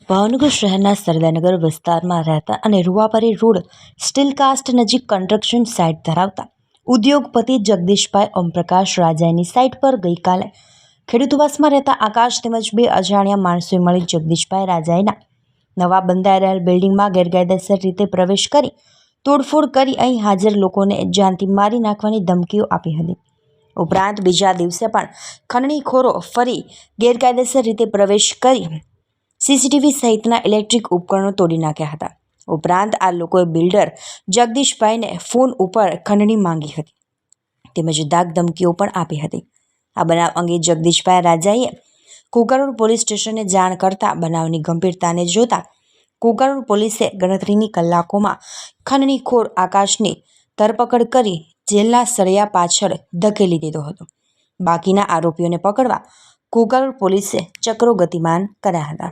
ભાવનગર શહેરના સરદારનગર વિસ્તારમાં રહેતા અને રૂવાપરી રોડ સ્ટીલ કાસ્ટ નજીક કન્સ્ટ્રક્શન સાઇટ ધરાવતા ઉદ્યોગપતિ જગદીશભાઈ ઓમપ્રકાશ રાજાની સાઇટ પર ગઈકાલે ખેડૂતવાસમાં રહેતા આકાશ તેમજ બે અજાણ્યા માણસોએ મળી જગદીશભાઈ રાજાના નવા બંધાઈ રહેલ બિલ્ડિંગમાં ગેરકાયદેસર રીતે પ્રવેશ કરી તોડફોડ કરી અહીં હાજર લોકોને જાનથી મારી નાખવાની ધમકીઓ આપી હતી। ઉપરાંત બીજા દિવસે પણ ખનણીખોરો ફરી ગેરકાયદેસર રીતે પ્રવેશ કરી સીસીટીવી સહિતના ઇલેક્ટ્રિક ઉપકરણો તોડી નાખ્યા હતા। ઉપરાંત આ લોકોએ બિલ્ડર જગદીશભાઈને ફોન ઉપર ખંડણી માંગી હતી તેમજ ધાક ધમકીઓ પણ આપી હતી। આ બનાવ અંગે જગદીશભાઈ રાજાએ કોકારોડ પોલીસ સ્ટેશને જાણ કરતા બનાવની ગંભીરતાને જોતા કોકારોડ પોલીસે ગણતરીની કલાકોમાં ખંડણીખોર આકાશની ધરપકડ કરી જેલના સળિયા પાછળ ધકેલી દીધો હતો। બાકીના આરોપીઓને પકડવા કોકારોડ પોલીસે ચક્રો ગતિમાન કર્યા હતા।